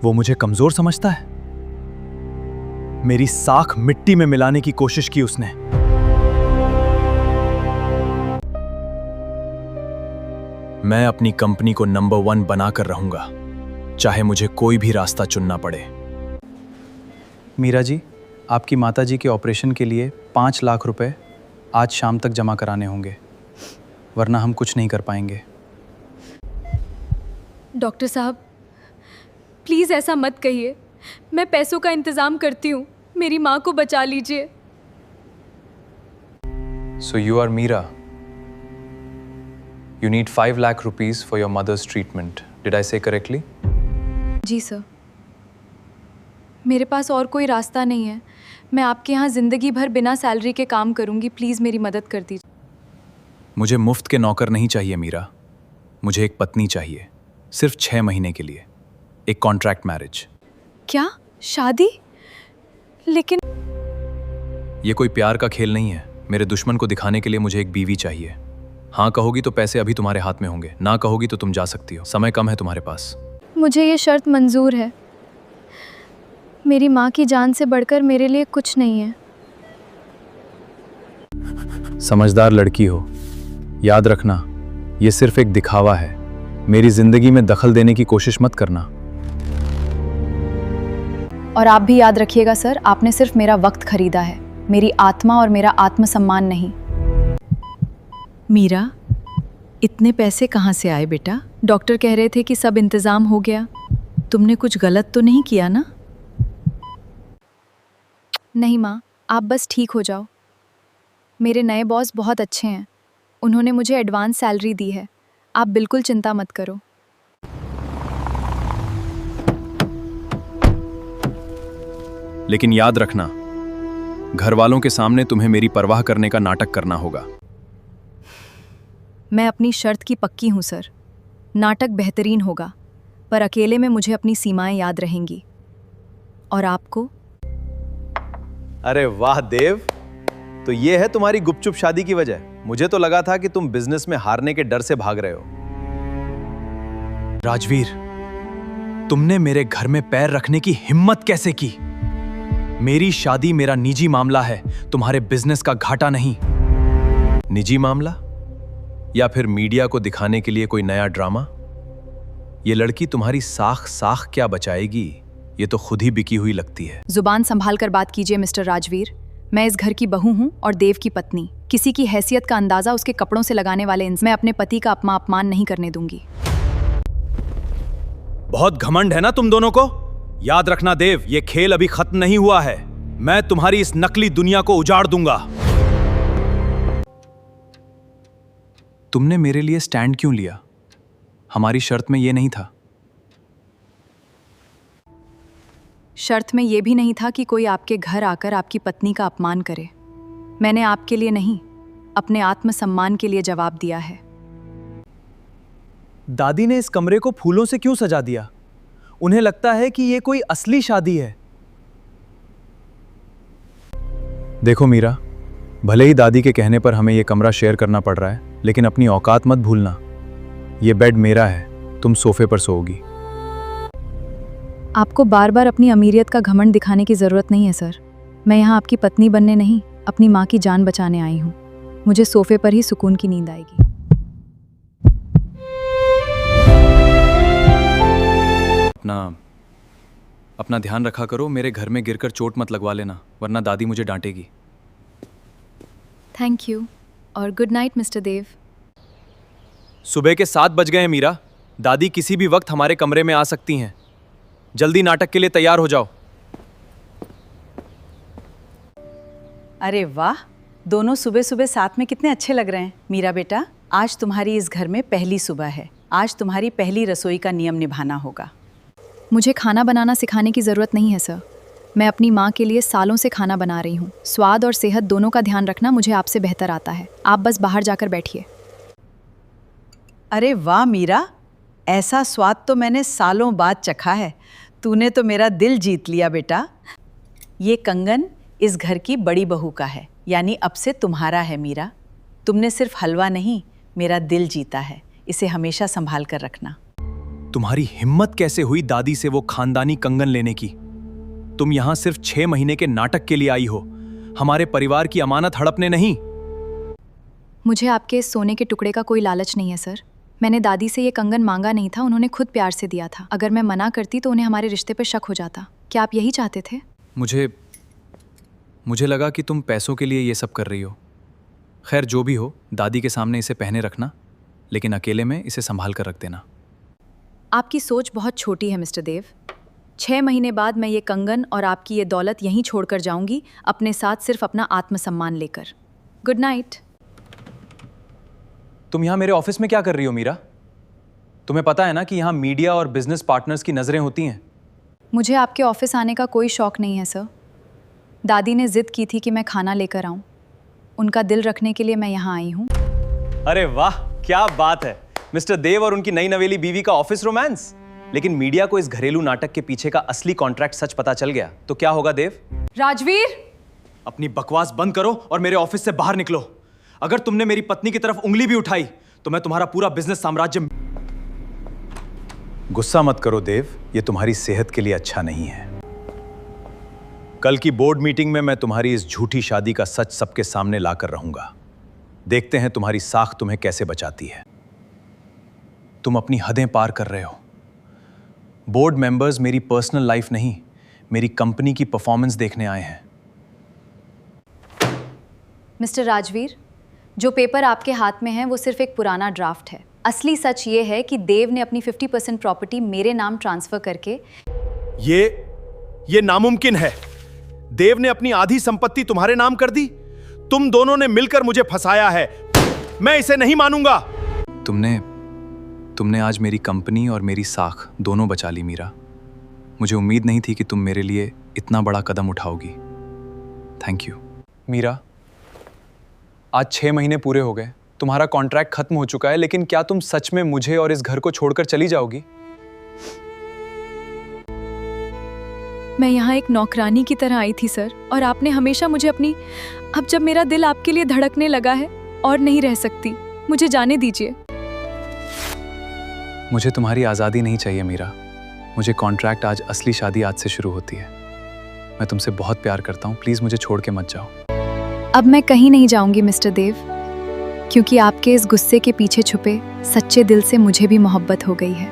वो मुझे कमजोर समझता है। मेरी साख मिट्टी में मिलाने की कोशिश की उसने। मैं अपनी कंपनी को नंबर 1 बनाकर रहूंगा, चाहे मुझे कोई भी रास्ता चुनना पड़े। मीरा जी, आपकी माताजी के ऑपरेशन के लिए 5 लाख रुपए आज शाम तक जमा कराने होंगे, वरना हम कुछ नहीं कर पाएंगे। डॉक्टर साहब, प्लीज़ ऐसा मत कहिए। मैं पैसों का इंतज़ाम करती हूँ, मेरी माँ को बचा लीजिए। So you are Meera. You need 5 lakh rupees for your mother's treatment. Did I say correctly? जी सर, मेरे पास और कोई रास्ता नहीं है। मैं आपके यहाँ ज़िंदगी भर बिना सैलरी के काम करूँगी। प्लीज़ मेरी मदद कर दीजिए। मुझे मुफ्त के नौकर नहीं चाहिए मीरा। मुझे एक पत्नी चाहिए, सिर्फ 6 महीने के लिए। एक कॉन्ट्रैक्ट मैरिज। क्या? शादी? लेकिन ये कोई प्यार का खेल नहीं है। मेरे दुश्मन को दिखाने के लिए मुझे एक बीवी चाहिए। हाँ कहोगी तो पैसे अभी तुम्हारे हाथ में होंगे, ना कहोगी तो तुम जा सकती हो। समय कम है तुम्हारे पास। मुझे ये शर्त मंजूर है। मेरी माँ की जान से बढ़कर मेरे लिए कुछ नहीं है। समझदार लड़की हो, याद रखना ये सिर्फ एक दिखावा है। मेरी जिंदगी में दखल देने की कोशिश मत करना। और आप भी याद रखिएगा सर, आपने सिर्फ मेरा वक्त खरीदा है, मेरी आत्मा और मेरा आत्मसम्मान नहीं। मीरा, इतने पैसे कहाँ से आए बेटा? डॉक्टर कह रहे थे कि सब इंतज़ाम हो गया। तुमने कुछ गलत तो नहीं किया ना? नहीं माँ, आप बस ठीक हो जाओ। मेरे नए बॉस बहुत अच्छे हैं, उन्होंने मुझे एडवांस सैलरी दी है। आप बिल्कुल चिंता मत करो। लेकिन याद रखना, घर वालों के सामने तुम्हें मेरी परवाह करने का नाटक करना होगा। मैं अपनी शर्त की पक्की हूँ सर। नाटक बेहतरीन होगा, पर अकेले में मुझे अपनी सीमाएं याद रहेंगी। और आपको? अरे वाह देव, तो ये है तुम्हारी गुपचुप शादी की वजह। मुझे तो लगा था कि तुम बिजनेस में हारने के डर से भाग रहे हो। राजवीर, तुमने मेरे घर में पैर रखने की हिम्मत कैसे की? मेरी शादी मेरा निजी मामला है, तुम्हारे बिजनेस का घाटा नहीं। निजी मामला? या फिर मीडिया को दिखाने के लिए कोई नया ड्रामा? ये लड़की तुम्हारी साख साख क्या बचाएगी, ये तो खुद ही बिकी हुई लगती है। जुबान संभाल कर बात कीजिए मिस्टर राजवीर। मैं इस घर की बहू हूँ और देव की पत्नी। किसी की हैसियत का अंदाजा उसके कपड़ों से लगाने वाले मैं अपने पति का अपमान नहीं करने दूंगी। बहुत घमंड है ना तुम दोनों को। याद रखना देव, ये खेल अभी खत्म नहीं हुआ है। मैं तुम्हारी इस नकली दुनिया को उजाड़ दूंगा। तुमने मेरे लिए स्टैंड क्यों लिया? हमारी शर्त में ये नहीं था। शर्त में ये भी नहीं था कि कोई आपके घर आकर आपकी पत्नी का अपमान करे। मैंने आपके लिए नहीं, अपने आत्मसम्मान के लिए जवाब दिया है। दादी ने इस कमरे को फूलों से क्यों सजा दिया? उन्हें लगता है कि ये कोई असली शादी है। देखो मीरा, भले ही दादी के कहने पर हमें यह कमरा शेयर करना पड़ रहा है, लेकिन अपनी औकात मत भूलना। ये बेड मेरा है, तुम सोफे पर सोओगी। आपको बार बार अपनी अमीरियत का घमंड दिखाने की ज़रूरत नहीं है सर। मैं यहाँ आपकी पत्नी बनने नहीं, अपनी माँ की जान बचाने आई हूँ। मुझे सोफे पर ही सुकून की नींद आएगी। अपना ध्यान रखा करो। मेरे घर में गिरकर चोट मत लगवा लेना, वरना दादी मुझे डांटेगी। थैंक यू और गुड नाइट मिस्टर देव। सुबह के 7 बज गए हैं मीरा। दादी किसी भी वक्त हमारे कमरे में आ सकती हैं। जल्दी नाटक के लिए तैयार हो जाओ। अरे वाह, दोनों सुबह सुबह साथ में कितने अच्छे लग रहे हैं। मीरा बेटा, आज तुम्हारी इस घर में पहली सुबह है। आज तुम्हारी पहली रसोई का नियम निभाना होगा। मुझे खाना बनाना सिखाने की ज़रूरत नहीं है सर। मैं अपनी माँ के लिए सालों से खाना बना रही हूँ। स्वाद और सेहत दोनों का ध्यान रखना मुझे आपसे बेहतर आता है। आप बस बाहर जाकर बैठिए। अरे वाह मीरा, ऐसा स्वाद तो मैंने सालों बाद चखा है। तूने तो मेरा दिल जीत लिया बेटा। ये कंगन इस घर की बड़ी बहू का है, यानी अब से तुम्हारा है मीरा। तुमने सिर्फ हलवा नहीं, मेरा दिल जीता है। इसे हमेशा संभाल कर रखना। तुम्हारी हिम्मत कैसे हुई दादी से वो खानदानी कंगन लेने की? तुम यहां सिर्फ 6 महीने के नाटक के लिए आई हो, हमारे परिवार की अमानत हड़पने नहीं। मुझे आपके इस सोने के टुकड़े का कोई लालच नहीं है सर। मैंने दादी से ये कंगन मांगा नहीं था, उन्होंने खुद प्यार से दिया था। अगर मैं मना करती तो उन्हें हमारे रिश्ते पर शक हो जाता। क्या आप यही चाहते थे? मुझे लगा कि तुम पैसों के लिए ये सब कर रही हो। खैर जो भी हो, दादी के सामने इसे पहने रखना, लेकिन अकेले में इसे संभाल कर रख देना। आपकी सोच बहुत छोटी है मिस्टर देव। 6 महीने बाद मैं ये कंगन और आपकी ये दौलत यहीं छोड़कर जाऊंगी, अपने साथ सिर्फ अपना आत्मसम्मान लेकर। Good night. तुम यहाँ मेरे ऑफिस में क्या कर रही हो मीरा? तुम्हें पता है ना कि यहाँ मीडिया और बिजनेस पार्टनर्स की नज़रें होती हैं। मुझे आपके ऑफिस आने का कोई शौक नहीं है सर। दादी ने जिद की थी कि मैं खाना लेकर आऊं। उनका दिल रखने के लिए मैं यहाँ आई हूँ। अरे वाह, क्या बात है। मिस्टर देव और उनकी नई नवेली बीवी का ऑफिस रोमांस। लेकिन मीडिया को इस घरेलू नाटक के पीछे का असली कॉन्ट्रैक्ट सच पता चल गया तो क्या होगा देव? राजवीर! अपनी बकवास बंद करो और मेरे ऑफिस से बाहर निकलो। अगर तुमने मेरी पत्नी की तरफ उंगली भी उठाई तो मैं तुम्हारा पूरा बिजनेस साम्राज्य। गुस्सा मत करो देव, ये तुम्हारी सेहत के लिए अच्छा नहीं है। कल की बोर्ड मीटिंग में मैं तुम्हारी इस झूठी शादी का सच सबके सामने लाकर रहूंगा। देखते हैं तुम्हारी साख तुम्हें कैसे बचाती है। तुम अपनी हदें पार कर रहे हो। बोर्ड मेंबर्स मेरी पर्सनल लाइफ नहीं, मेरी कंपनी की परफॉर्मेंस देखने आए हैं। मिस्टर राजवीर, जो पेपर आपके हाथ में है वो सिर्फ एक पुराना ड्राफ्ट है। असली सच ये है कि देव ने अपनी 50% प्रॉपर्टी मेरे नाम ट्रांसफर करके। ये नामुमकिन है। देव ने अपनी आधी संपत्ति तुम्हारे नाम कर दी। तुम दोनों ने मिलकर मुझे फंसाया है। मैं इसे नहीं मानूंगा। तुमने आज मेरी कंपनी और मेरी साख दोनों बचा ली मीरा। मुझे उम्मीद नहीं थी कि तुम मेरे लिए इतना बड़ा कदम उठाओगी। Thank you. मीरा, आज 6 महीने पूरे हो गए, तुम्हारा कॉन्ट्रैक्ट खत्म हो चुका है, लेकिन क्या तुम सच में मुझे और इस घर को छोड़कर चली जाओगी? मैं यहाँ एक नौकरानी की तरह आई थी सर, और आपने हमेशा मुझे अपनी। अब जब मेरा दिल आपके लिए धड़कने लगा है और नहीं रह सकती, मुझे जाने दीजिए। मुझे तुम्हारी आज़ादी नहीं चाहिए मीरा। मुझे कॉन्ट्रैक्ट आज, असली शादी आज से शुरू होती है। मैं तुमसे बहुत प्यार करता हूँ, प्लीज़ मुझे छोड़ के मत जाओ। अब मैं कहीं नहीं जाऊंगी मिस्टर देव, क्योंकि आपके इस गुस्से के पीछे छुपे सच्चे दिल से मुझे भी मोहब्बत हो गई है।